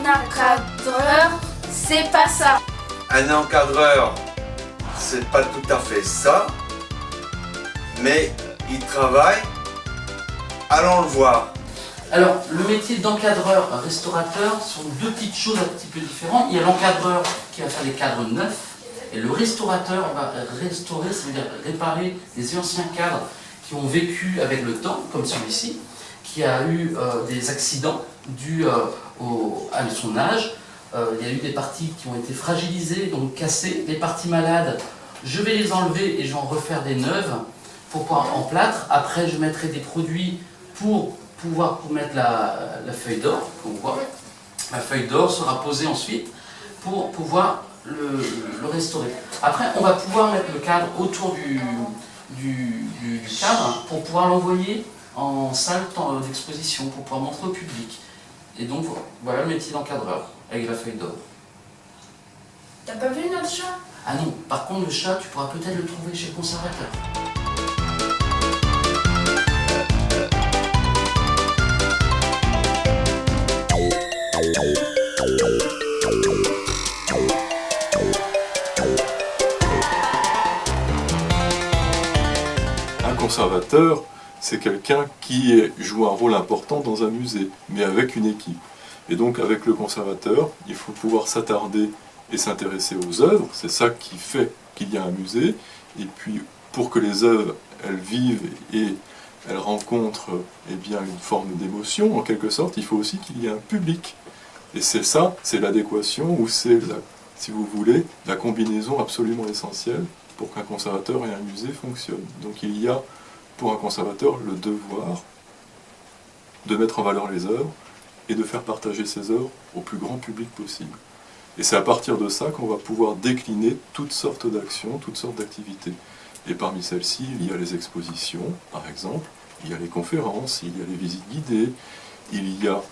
encadreur, c'est pas ça. Un encadreur, c'est pas tout à fait ça, mais il travaille. Allons le voir. Alors, le métier d'encadreur restaurateur sont deux petites choses un petit peu différentes. Il y a l'encadreur qui va faire des cadres neufs, et le restaurateur va restaurer, ça veut dire réparer les anciens cadres qui ont vécu avec le temps, comme celui-ci, qui a eu des accidents dus à son âge. Il y a eu des parties qui ont été fragilisées, donc cassées. Les parties malades, je vais les enlever et je vais en refaire des neuves pour pouvoir en plâtre. Après, je mettrai des produits pour mettre la feuille d'or, qu'on voit. La feuille d'or sera posée ensuite pour pouvoir le restaurer. Après, on va pouvoir mettre le cadre autour du cadre pour pouvoir l'envoyer en salle d'exposition, pour pouvoir montrer au public. Et donc, voilà le métier d'encadreur, avec la feuille d'or. T'as pas vu notre chat? Ah non, par contre, le chat, tu pourras peut-être le trouver chez le conservateur. Un conservateur, c'est quelqu'un qui joue un rôle important dans un musée, mais avec une équipe. Et donc avec le conservateur, il faut pouvoir s'attarder et s'intéresser aux œuvres, c'est ça qui fait qu'il y a un musée, et puis pour que les œuvres, elles vivent et elles rencontrent eh bien, une forme d'émotion, en quelque sorte, il faut aussi qu'il y ait un public. Et c'est ça, c'est l'adéquation, ou c'est, si vous voulez, la combinaison absolument essentielle pour qu'un conservateur et un musée fonctionnent. Donc il y a, pour un conservateur, le devoir de mettre en valeur les œuvres et de faire partager ces œuvres au plus grand public possible. Et c'est à partir de ça qu'on va pouvoir décliner toutes sortes d'actions, toutes sortes d'activités. Et parmi celles-ci, il y a les expositions, par exemple, il y a les conférences, il y a les visites guidées, il y a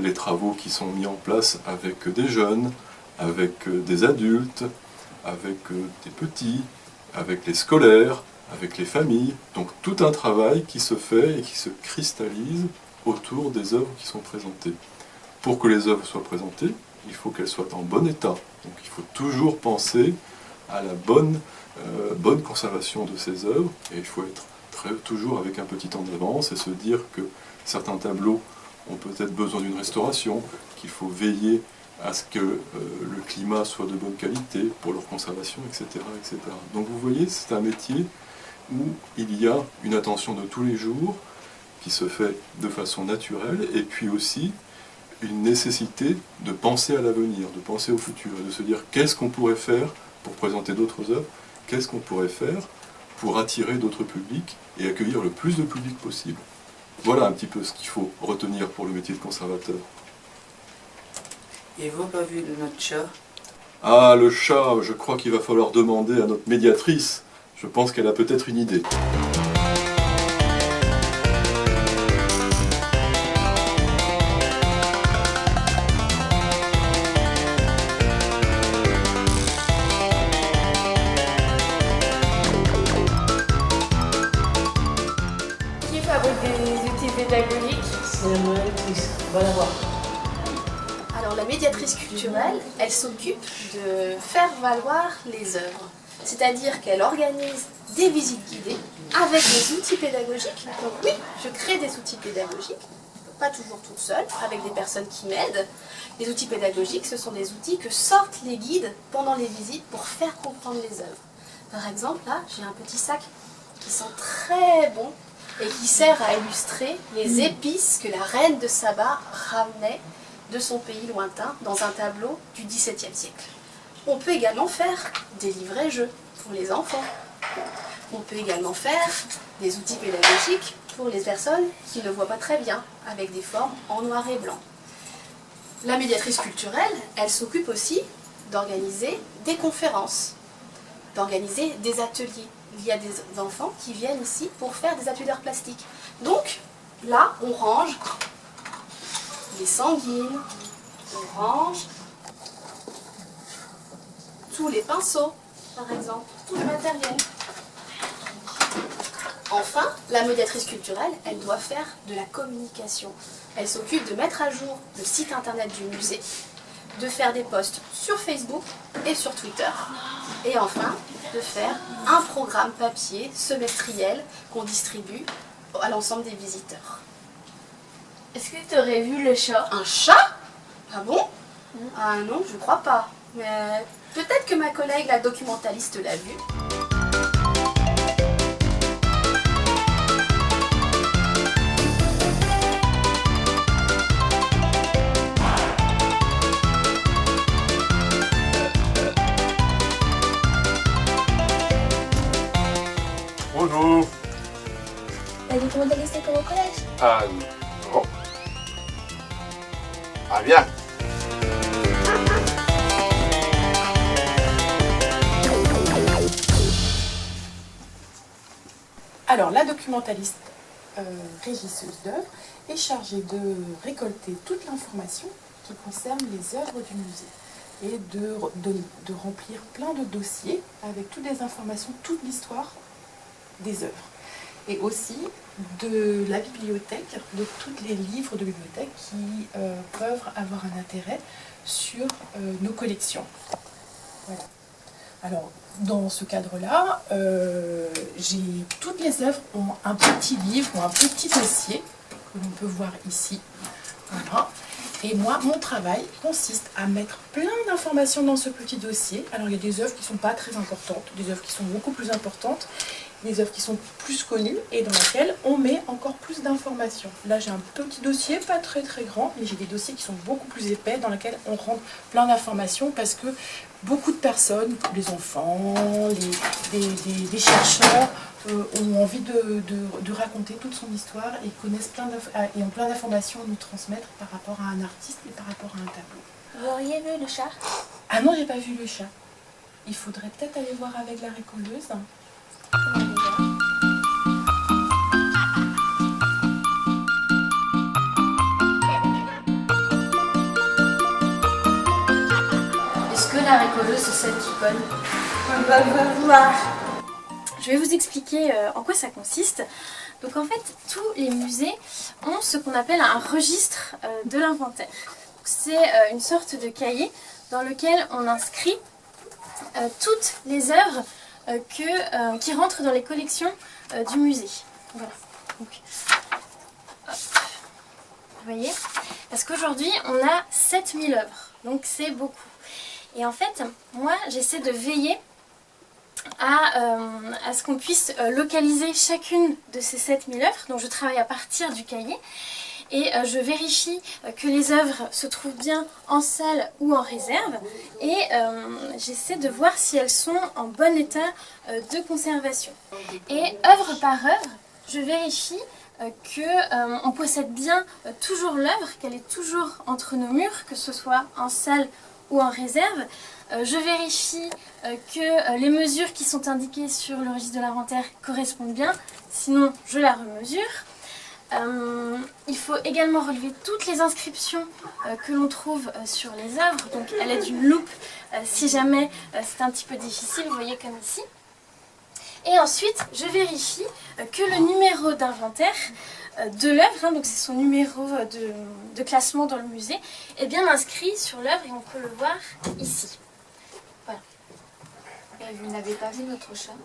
les travaux qui sont mis en place avec des jeunes, avec des adultes, avec des petits, avec les scolaires, avec les familles. Donc tout un travail qui se fait et qui se cristallise autour des œuvres qui sont présentées. Pour que les œuvres soient présentées, il faut qu'elles soient en bon état. Donc il faut toujours penser à la bonne conservation de ces œuvres, et il faut être toujours avec un petit temps d'avance et se dire que certains tableaux ont peut-être besoin d'une restauration, qu'il faut veiller à ce que le climat soit de bonne qualité pour leur conservation, etc., etc. Donc vous voyez, c'est un métier où il y a une attention de tous les jours qui se fait de façon naturelle, et puis aussi une nécessité de penser à l'avenir, de penser au futur, et de se dire qu'est-ce qu'on pourrait faire pour présenter d'autres œuvres, qu'est-ce qu'on pourrait faire pour attirer d'autres publics et accueillir le plus de public possible. Voilà un petit peu ce qu'il faut retenir pour le métier de conservateur. Et vous pas vu notre chat? Ah, le chat, je crois qu'il va falloir demander à notre médiatrice. Je pense qu'elle a peut-être une idée. Qui fabrique des outils pédagogiques? C'est la médiatrice, on va la voir. Alors la médiatrice culturelle, elle s'occupe de faire valoir les œuvres. C'est-à-dire qu'elle organise des visites guidées avec des outils pédagogiques. Donc oui, je crée des outils pédagogiques, pas toujours toute seule, avec des personnes qui m'aident. Les outils pédagogiques, ce sont des outils que sortent les guides pendant les visites pour faire comprendre les œuvres. Par exemple, là, j'ai un petit sac qui sent très bon et qui sert à illustrer les épices que la reine de Saba ramenait de son pays lointain dans un tableau du XVIIe siècle. On peut également faire des livrets-jeux pour les enfants. On peut également faire des outils pédagogiques pour les personnes qui ne voient pas très bien, avec des formes en noir et blanc. La médiatrice culturelle, elle s'occupe aussi d'organiser des conférences, d'organiser des ateliers. Il y a des enfants qui viennent ici pour faire des ateliers d'art plastique. Donc, là, on range les sanguines, on range tous les pinceaux, par exemple, tout le matériel. Enfin, la médiatrice culturelle, elle doit faire de la communication. Elle s'occupe de mettre à jour le site internet du musée, de faire des posts sur Facebook et sur Twitter. Et enfin, de faire un programme papier semestriel qu'on distribue à l'ensemble des visiteurs. Est-ce que tu aurais vu le chat? Un chat? Ah bon? Ah non, je crois pas. Mais peut-être que ma collègue, la documentaliste, l'a vu. Bonjour. La documentaliste est comme au collège? Ah non. Ah bien. Alors, la documentaliste régisseuse d'œuvres est chargée de récolter toute l'information qui concerne les œuvres du musée et de remplir plein de dossiers avec toutes les informations, toute l'histoire des œuvres. Et aussi de la bibliothèque, de tous les livres de bibliothèque qui peuvent avoir un intérêt sur nos collections. Voilà. Alors, dans ce cadre-là, toutes les œuvres ont un petit livre ou un petit dossier que l'on peut voir ici. Voilà. Et moi, mon travail consiste à mettre plein d'informations dans ce petit dossier. Alors, il y a des œuvres qui ne sont pas très importantes, des œuvres qui sont beaucoup plus importantes, des œuvres qui sont plus connues et dans lesquelles on met encore plus d'informations. Là, j'ai un petit dossier, pas très très grand, mais j'ai des dossiers qui sont beaucoup plus épais dans lesquels on rentre plein d'informations parce que beaucoup de personnes, les enfants, des chercheurs ont envie de raconter toute son histoire et connaissent et ont plein d'informations à nous transmettre par rapport à un artiste et par rapport à un tableau. Vous auriez vu le chat? Ah non, j'ai pas vu le chat. Il faudrait peut-être aller voir avec la récolleuse. Est-ce que la récolleuse c'est celle qui colle? On va voir. Je vais vous expliquer en quoi ça consiste. Donc en fait, tous les musées ont ce qu'on appelle un registre de l'inventaire. C'est une sorte de cahier dans lequel on inscrit toutes les œuvres qui rentrent dans les collections du musée. Voilà. Donc, hop. Vous voyez? Parce qu'aujourd'hui, on a 7000 œuvres. Donc c'est beaucoup. Et en fait, moi, j'essaie de veiller à ce qu'on puisse localiser chacune de ces 7000 œuvres. Donc je travaille à partir du cahier et je vérifie que les œuvres se trouvent bien en salle ou en réserve et j'essaie de voir si elles sont en bon état de conservation. Et œuvre par œuvre, je vérifie qu'on possède bien toujours l'œuvre, qu'elle est toujours entre nos murs, que ce soit en salle ou en réserve. Je vérifie que les mesures qui sont indiquées sur le registre de l'inventaire correspondent bien, sinon je la remesure. Il faut également relever toutes les inscriptions que l'on trouve sur les œuvres, donc à l'aide d'une loupe si jamais c'est un petit peu difficile, vous voyez comme ici. Et ensuite, je vérifie que le numéro d'inventaire de l'œuvre, donc c'est son numéro de classement dans le musée, est bien inscrit sur l'œuvre et on peut le voir ici. Voilà. Et vous n'avez pas vu notre chat?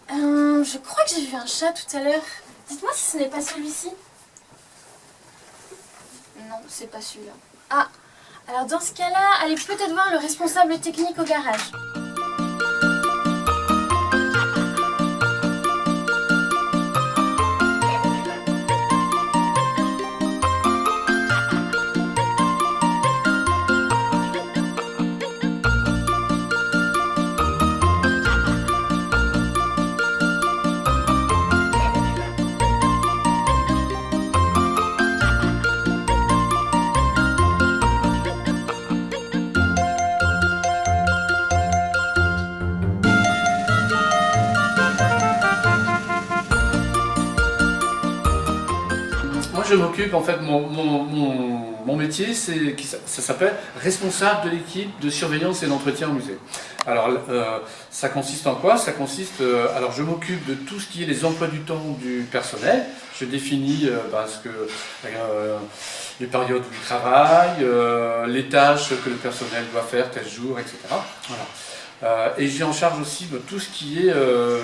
Je crois que j'ai vu un chat tout à l'heure. Dites-moi si ce n'est pas celui-ci. Non, c'est pas celui-là. Ah, alors dans ce cas-là, allez peut-être voir le responsable technique au garage. Moi je m'occupe, en fait, mon Mon métier, ça s'appelle responsable de l'équipe de surveillance et d'entretien au musée. Alors, ça consiste en quoi? Ça consiste, alors je m'occupe de tout ce qui est les emplois du temps du personnel. Je définis les périodes où il travaille, les tâches que le personnel doit faire tel jour, etc. Voilà. Et j'ai en charge aussi tout ce qui est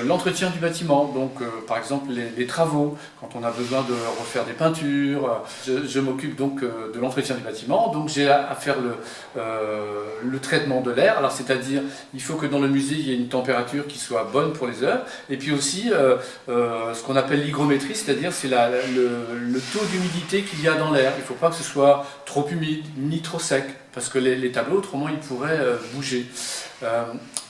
l'entretien du bâtiment, donc par exemple les travaux, quand on a besoin de refaire des peintures, je m'occupe donc de l'entretien du bâtiment, donc j'ai à faire le traitement de l'air, alors c'est-à-dire il faut que dans le musée il y ait une température qui soit bonne pour les œuvres, et puis aussi ce qu'on appelle l'hygrométrie, c'est-à-dire c'est le taux d'humidité qu'il y a dans l'air, il ne faut pas que ce soit trop humide ni trop sec, parce que les tableaux autrement ils pourraient bouger.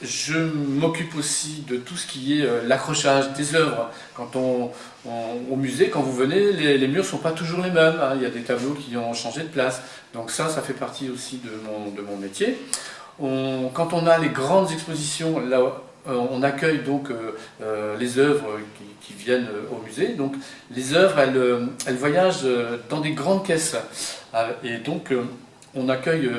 Je m'occupe aussi de tout ce qui est l'accrochage des œuvres. Quand au musée, quand vous venez, les murs ne sont pas toujours les mêmes, hein. Il y a des tableaux qui ont changé de place. Donc ça fait partie aussi de mon métier. Quand on a les grandes expositions, là, on accueille donc les œuvres qui viennent au musée. Donc les œuvres, elles voyagent dans des grandes caisses. Et donc on accueille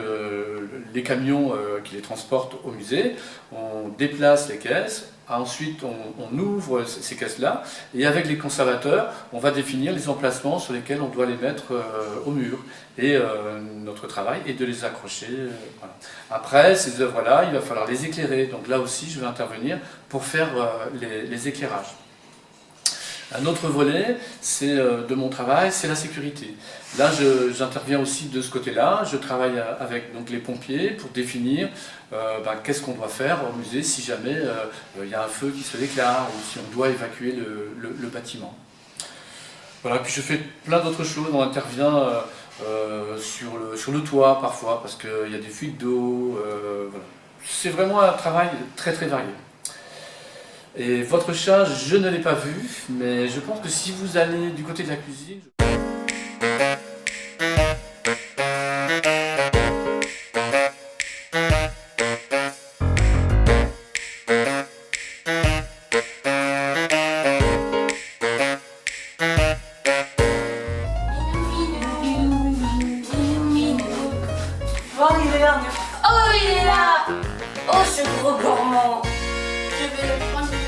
les camions qui les transportent au musée, on déplace les caisses, ensuite on ouvre ces caisses-là, et avec les conservateurs, on va définir les emplacements sur lesquels on doit les mettre au mur. Et notre travail est de les accrocher. Voilà. Après, ces œuvres-là, il va falloir les éclairer, donc là aussi je vais intervenir pour faire les éclairages. Un autre volet de mon travail, c'est la sécurité. Là, j'interviens aussi de ce côté-là. Je travaille avec donc, les pompiers pour définir qu'est-ce qu'on doit faire au musée si jamais il y a un feu qui se déclare ou si on doit évacuer le bâtiment. Voilà, puis je fais plein d'autres choses. On intervient sur le toit parfois parce qu'il y a des fuites d'eau. Voilà. C'est vraiment un travail très très varié. Et votre chat, je ne l'ai pas vu, mais je pense que si vous allez du côté de la cuisine... Bon, il est là. Oh, il est là. Oh, ce gros gourmand. Je vais le prendre.